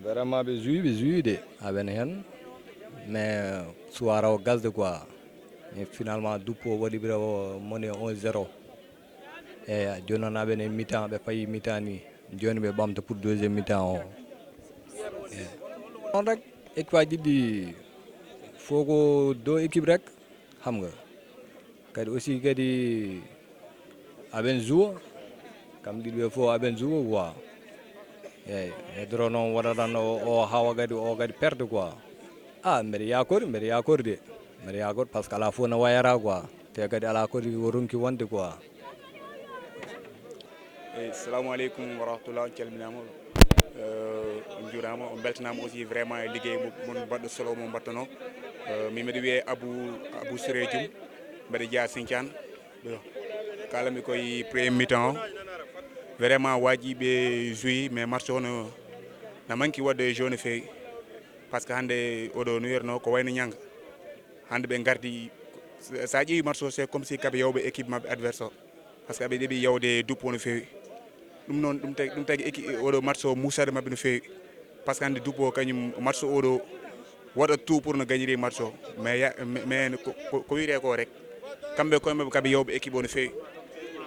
vraiment ɓe jouyi de aɓene hen mais suwara o gasde quoi mais finalement duppo waɗi ɓira moni 1-0 eyyi joni noon aɓene mi-temps ɓe payi mi-temps ni joni ɓe ɓamta pour deuxiéme mi-temps o eyyi on rek équipe aji ɗiɗi faut ko do équipe rek xam nga kadi aussi kadi aɓen jouwa kam ɗiɗi ɓe fof aɓen jouwa quoi eyyi hedoro noon waɗa tan o hawa kadi o kadi perde quoi mbeɗa yakori de mbeɗa yakori par ce que ala foof ne wayata quoi te kadi ala kodi o ronki wonde quoi. Assalamu aleykum wa rahmatullah, on calminama on juurama on beltanama aussi vraiment e ligguey mon baɗɗo solo mo mbattuno min mbiɗa wiye Abou Siré Dioum mbeɗa jeeya Sinthiane kalami koye premier mi-temps o vraiment waji ɓe jouyi mais match o no manqui wadde jaune fewi par ce que hande oɗo no wiyatno ko wayno ñanga hande ɓe gardi sa ƴeewi match o c'est comme si kaɓe yawɓe équipe mabɓe adverse o par ce que aɓe ɗeeɓi yawde duppo no fewi ɗum noon ɗum tagui oɗo match o musade mabɓe no fewi par ce que hande duppo kañum match oɗo waɗa tout pour no gagniri match o mais ko wiyete ko rek kamɓe koye mabɓe kaɓe yawɓe équipe o no fewi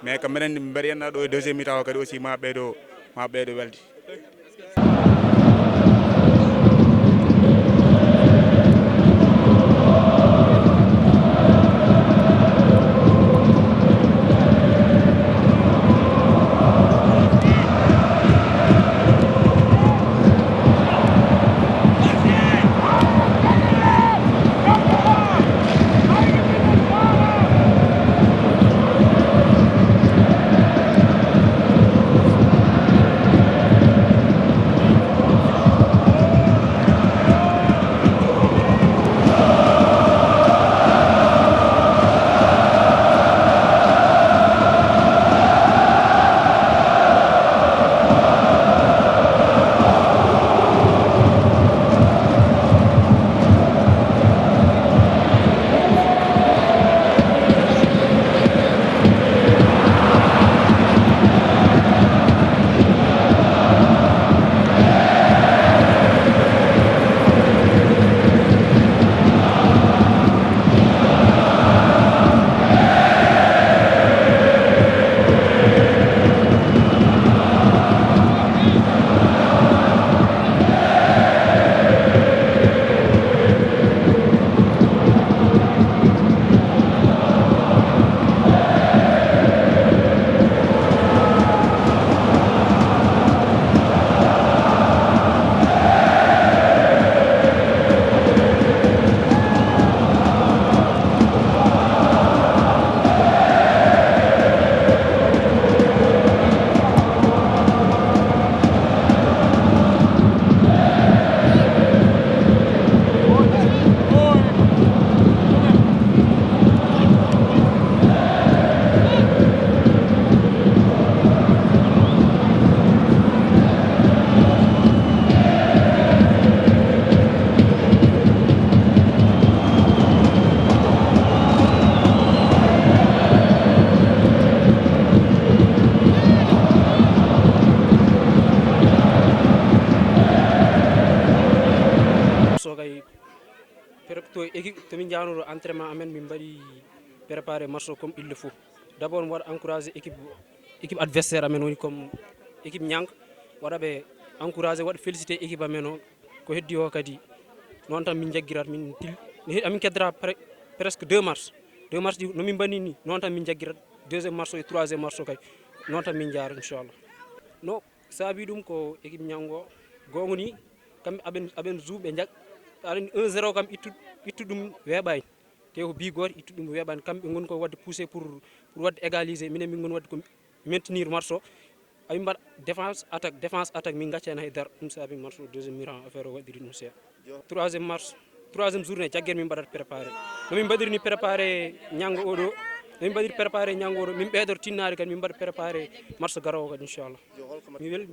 mais kam minen mbeɗa yenna ɗo e deuxiéme mi-temps o kadi aussi ma ɓeydo welde. tomin jawnoɗo entraînement amen min mbaɗi préparé match o comme il le faut d'abord mi waɗa encouragé équipe adversaire amen woni comme équipe ñang waɗaɓe encouragé waɗa félicité équipe amen o ko heddi o kadi noon tan min jagguirat amin keddora presque 2 match ɗi nomin mbanni ni noon tan min jagguirat deuxiéme match o e troisiéme match o kay noon tan min jara inchallah no saabi ɗum ko équipe ñango gonga ni kamɓe aɓen jouɓe aɗani 1-0 kam ittu ɗum weeɓani te ko bi goto ittu ɗum weeɓani kamɓe goni ko wadde poussé pour wadde égaliser minen min goni wadde ko maintenir match o amin mbaɗa défense attaque min gaccani haydara ɗum saabi match o deuxiéme mi-temps affaire o waɗiri ɗum seeɗa troisiéme journée jagguere min mbaɗata préparé nomin mbaɗirini préparé ñango oɗo min ɓeydoro tinnade kadi min mbaɗa préparé match garowo kadi inchallah mi weli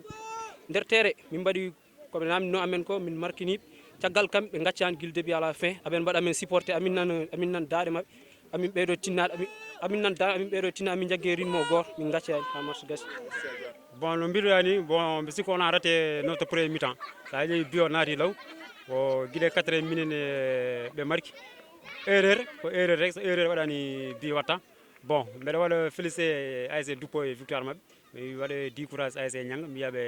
nder terre min mbaɗi koɓe namdino amen ko min marquiniɓe caggal kamɓe gaccani guila début à la fin aɓen mbaɗa amen supporté amin nan daade mabɓe amin ɓeydo tinnade amin nan daade amin ɓeydo tinnade amin jaggue rythme o goto min gaccani ha match gasi bon no mbiɗani bon ɓe sikko on a raté notre premier mi-temps sa ƴeewi bio naati law o guiɗe 4e minute ɓe marki erreur ko erreur rek so erreur waɗani bi watta bon mbeɗa waɗa félicité ASC Duppo e victoire mabɓe mi waɗa décourage ASC Nianga mi wiyaɓe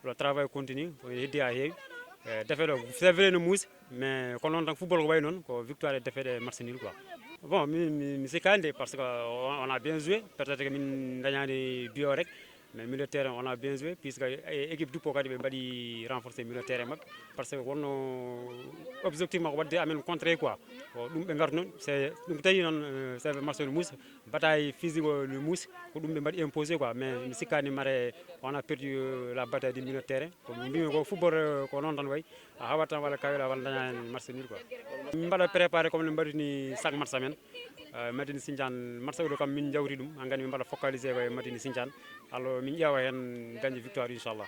le travail continue ko heddi ha heewi défaite o c'est vrai no muusi mais ko noon tan football ko way noon ko victoire et défaite e match nul quoi bon mi sikkani de par ce que on a bien joué peut être que min dañani bio rek mais milieu de terrain on a bien joué puisque équipe Duppo kadi ɓe mbaɗi renforcé milieu de terrain mabɓe par ce que wonno objectivement ko wadde amen contré quoi ko ɗum ɓe gardi noon c'est ɗum tawi noon c'est match no muusi bataille physique o no muusi ko ɗum ɓe mbaɗi imposé quoi mais mi sikkani mare on a perdu la bataille du milieu de terrain ko mbimi ko football ko noon tan wayi a hawat tan walla kawela walla dañani match nul quoi min mbaɗa préparé comme no mbaɗini chaque match amen Madina Sindiane match oɗo kam min jawti ɗum han gandi min mbaɗa focalisé koye Madina Sindiane alors min ƴeewa hen dañde victoire inchallah.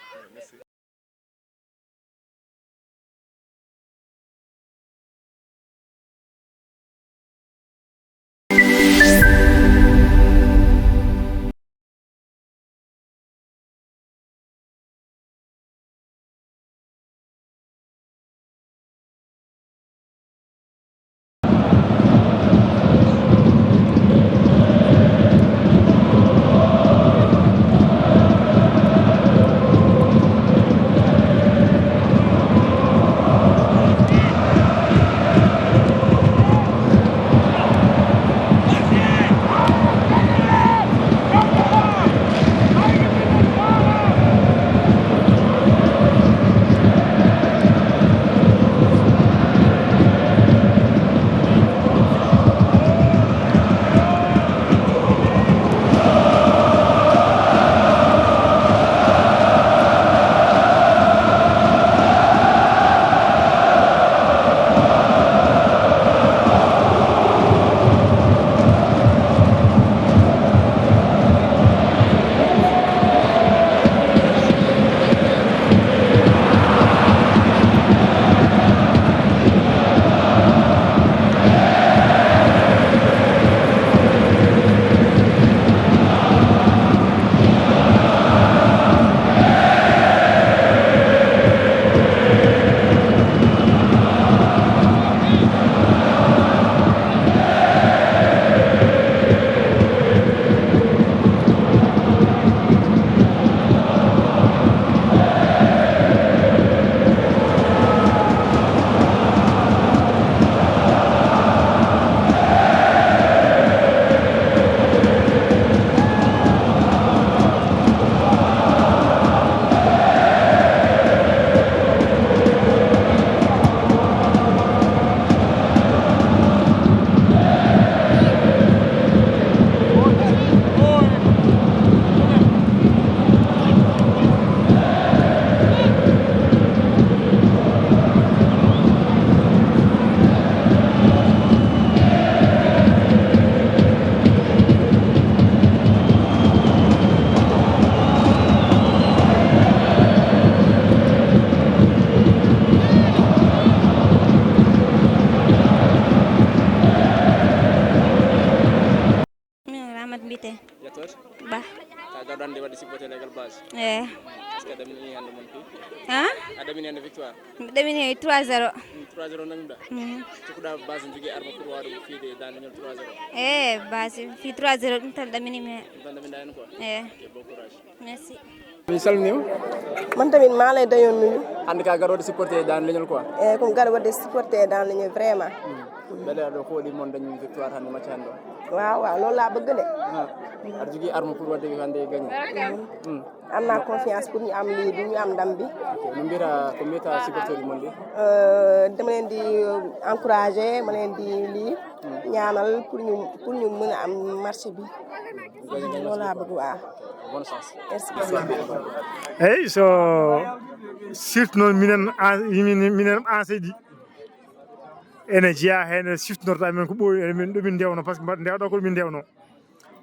Bah. Kaga dan dewa supporter legal base. Est-ce que adamini hande mon fi? Hein? Adamini hande victoire. Adamini 3-0. 3-0 nangda. Tukuda base jogi arma pour waru fiide dan ñol 3-0. Base fi 3-0 dum tan damini me. Dan damin dayen quoi. Ok, bon courage. Merci. Mi salmini man tamit maa lay dayoon nuyu. hande ka garo supporter dan leñol quoi. Comme garo wadde supporter dan leñol vraiment. Bele do xooli mon dañu victoire hande match hande. waaw waaw loolu laa bëgg de. ar jogi arme pour wadde hande gagner. am naa confiance pour ñu am lii du ñu am ndam bi. no mbira ko mbiyata supporter yi mon di. dama leen di encourager ma leen di lii ñaanal pour ñu mën a am marché bi. loolu laa bëgg waaw. Bonne chance. Merci. So surtout noon minen enseigne ene jeeya hen siftinorto amen ko ɓooyi min ɗo min ndewno par ce que ndewɗo ko min ndewno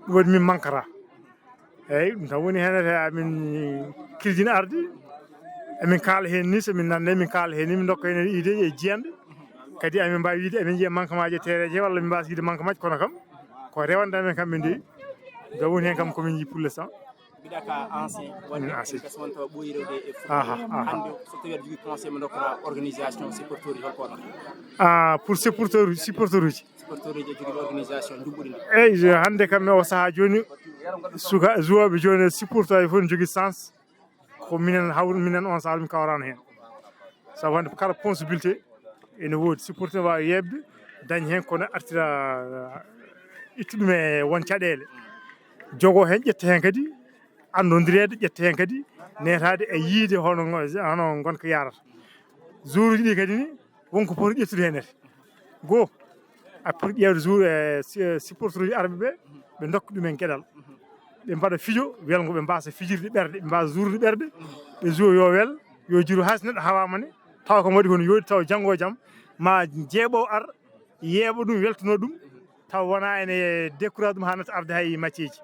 ɗum waɗi min manquera eyyi ɗum tan woni hen amin kirjini arde emin kaala hen ni somin nande min kaala hen ni min dokka hen idée e jiyande kadi amin mbawi wiide emin jiiya manquement ji e terrain je walla min mbasa wiide manquement ji kono kam ko rewande amen kamɓe ndewi gam woni hen kam komin jii pour l'instant mbiɗa ka ancien wonde kasman taw ɓooyi rewde e hande so tawi aɗa jogui conseil mo dokkata organisation supporteur uji holko waɗata pour supporteur uji e jogui organisation jumɓuɗi ndi eyyi hande kam o saaha joni suka joueur joni supporteur ay fof ne jogui sens ko minen hawru minen on saaha min kawrano hen sabu hande kala possibilité ene woodi supporteur wawi yebde dañ hen kono artira ittu ɗum e won caɗele jogo hen ƴetta hen kadi andodirede ƴetta hen kadi netade e yiide hono gonka yarata jour uji ɗi kadi ni wonko poti ƴettude hen goho a poti ƴewde jour e supporteur uji arɓe ɓe dokka ɗumen gueɗal ɓe mbaɗa fiijo welgo ɓe mbasa fijirde ɓerde ɓe mbasa jourde ɓerde ɓe jouo yo wel yo jiru hayso neɗɗo hawama ne taw kam waɗi kono yoodi taw janggo e jaam ma jeeɓo ar yeeɓa ɗum weltano ɗum taw wona ene décourage ɗum ha nata arde hay macceji